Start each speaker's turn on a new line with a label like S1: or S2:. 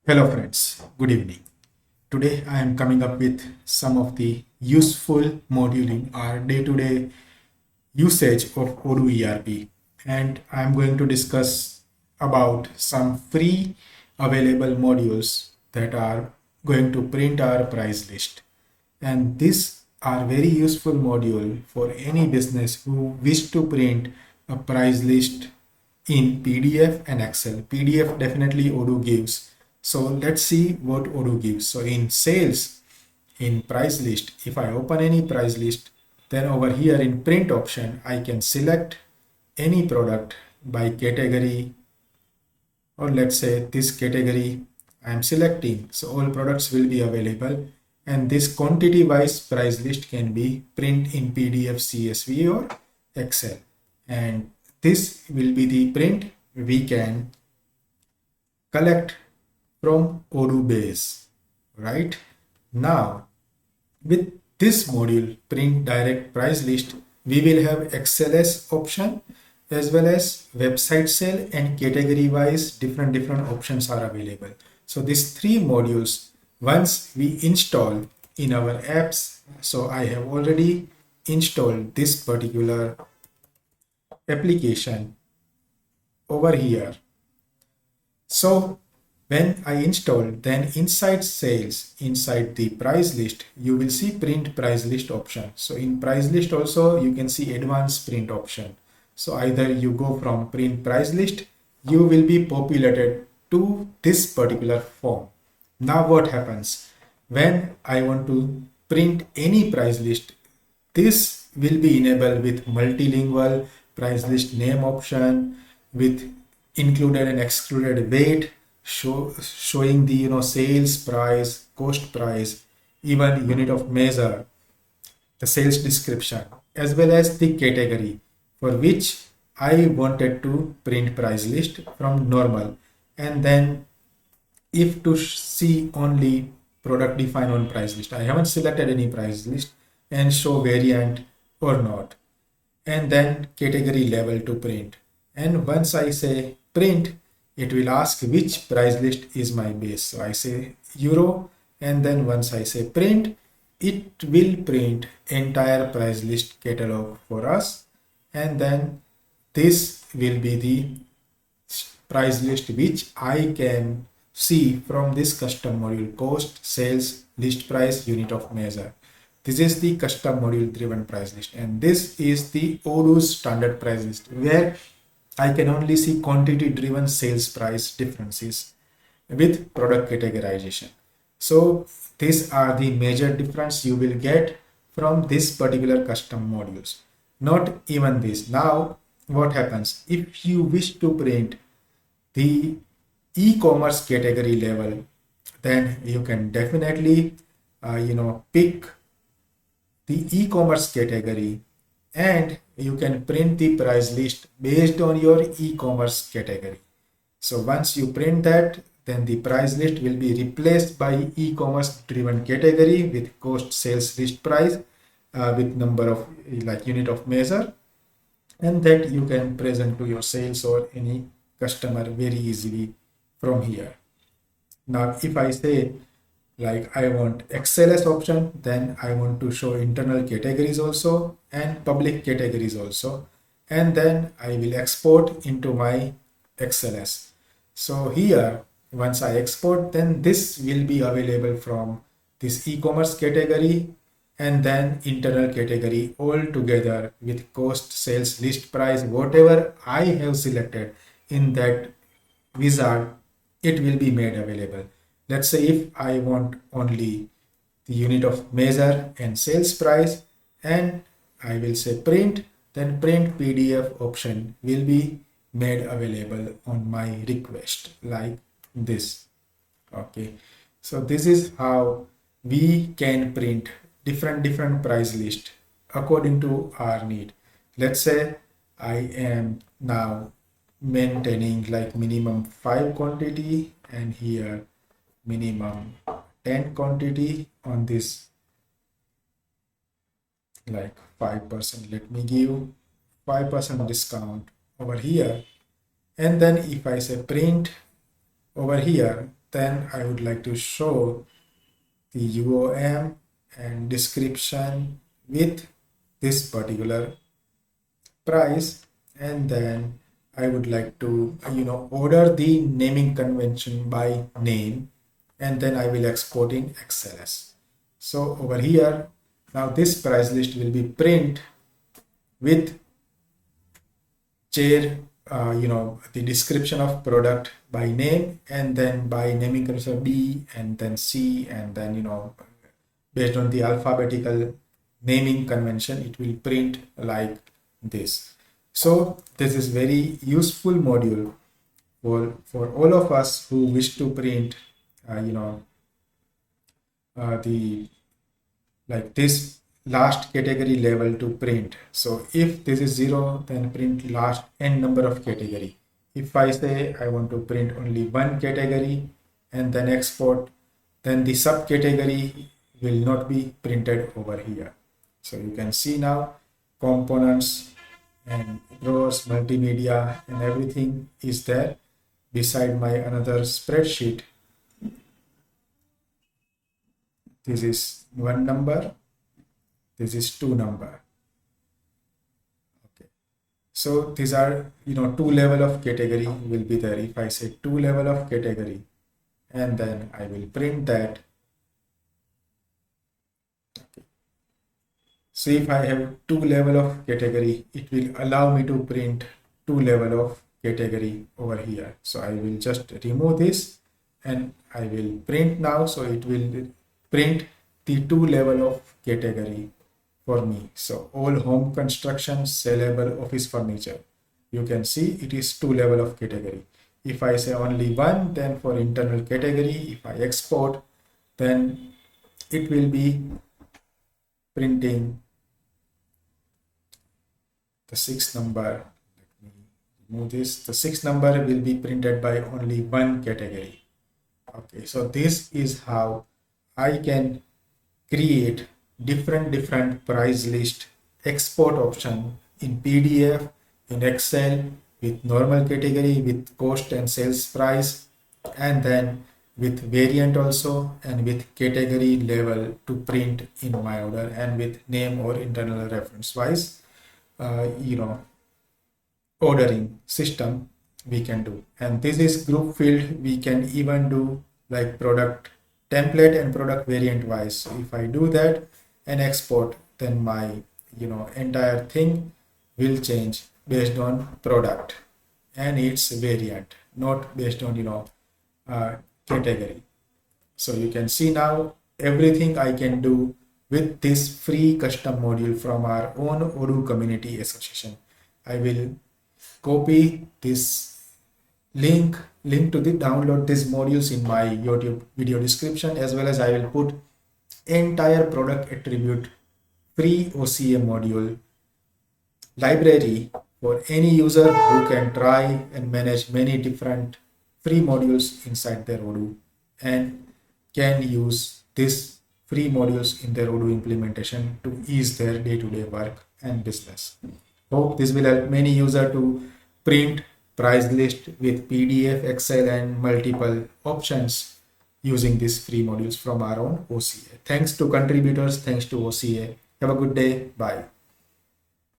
S1: Hello friends, good evening. Today I am coming up with some of the useful module in our day-to-day usage of Odoo ERP, and I am going to discuss about some free available modules that are going to print our price list. And these are very useful module for any business who wish to print a price list in PDF and Excel. PDF definitely Odoo gives. So let's see what Odoo gives. So in sales, in price list, if I open any price list, then over here in print option, I can select any product by category, or let's say this category I am selecting. So all products will be available, and this quantity wise price list can be print in PDF, CSV or Excel. And this will be the print we can collect from Odoo base, right? Now, with this module, print direct price list, we will have XLS option as well as website sale, and category wise different options are available. So these three modules, once we install in our apps, so I have already installed this particular application over here. So when I install, then inside sales, inside the price list, you will see print price list option. So in price list also you can see advanced print option. So either you go from print price list, you will be populated to this particular form. Now what happens when I want to print any price list? This will be enabled with multilingual price list name option, with included and excluded weight, showing the sales price, cost price, even unit of measure, the sales description, as well as the category for which I wanted to print price list from normal. And then if to see only product defined on price list, I haven't selected any price list, and show variant or not, and then category level to print. And once I say print, it will ask which price list is my base. So I say euro, and then once I say print, it will print entire price list catalog for us. And then this will be the price list which I can see from this custom module: cost, sales, list price, unit of measure. This is the custom module driven price list, and this is the Odoo's standard price list, where I can only see quantity driven sales price differences with product categorization. So these are the major difference you will get from this particular custom modules. Not even this. Now what happens if you wish to print the e-commerce category level? Then you can definitely pick the e-commerce category, and you can print the price list based on your e-commerce category. So once you print that, then the price list will be replaced by e-commerce driven category with cost, sales, list price, with number of like unit of measure, and that you can present to your sales or any customer very easily from here. Now if I say like I want XLS option, then I want to show internal categories also and public categories also, and then I will export into my XLS. So here once I export, then this will be available from this e-commerce category and then internal category all together with cost, sales, list price, whatever I have selected in that wizard, it will be made available. Let's say if I want only the unit of measure and sales price, and I will say print, then print PDF option will be made available on my request like this. Okay, so this is how we can print different price list according to our need. Let's say I am now maintaining like minimum 5 quantity, and here minimum 10 quantity on this, like 5%. Let me give 5% discount over here, and then if I say print over here, then I would like to show the UOM and description with this particular price, and then I would like to order the naming convention by name, and then I will export in XLS. So over here now this price list will be print with chair the description of product by name, and then by naming convention B, and then C, and then based on the alphabetical naming convention it will print like this. So this is very useful module for all of us who wish to print the like this last category level to print. So if this is 0, then print last n number of category. If I say I want to print only one category and then export, then the subcategory will not be printed over here. So you can see now components and rows, multimedia, and everything is there beside my another spreadsheet. This is one number, this is two number. Okay, so these are two level of category will be there. If I say two level of category, and then I will print that. Okay. So if I have two level of category, it will allow me to print two level of category over here. So I will just remove this and I will print now. So it will print the two level of category for me. So all home construction, sellable, office furniture. You can see it is two level of category. If I say only one, then for internal category, if I export, then it will be printing the 6 number. Let me remove this. The 6 number will be printed by only one category. Okay, so this is how I can create different price list export option in PDF, in Excel, with normal category, with cost and sales price, and then with variant also, and with category level to print in my order, and with name or internal reference wise ordering system we can do. And this is group field. We can even do like product template and product variant wise. So if I do that and export, then my entire thing will change based on product and its variant, not based on category. So you can see now everything I can do with this free custom module from our own Odoo community association. I will copy this link to the download these modules in my YouTube video description, as well as I will put entire product attribute free OCA module library for any user who can try and manage many different free modules inside their Odoo and can use these free modules in their Odoo implementation to ease their day-to-day work and business. Hope this will help many users to print price list with PDF, Excel, and multiple options using these free modules from our own OCA. Thanks to contributors, thanks to OCA. Have a good day. Bye.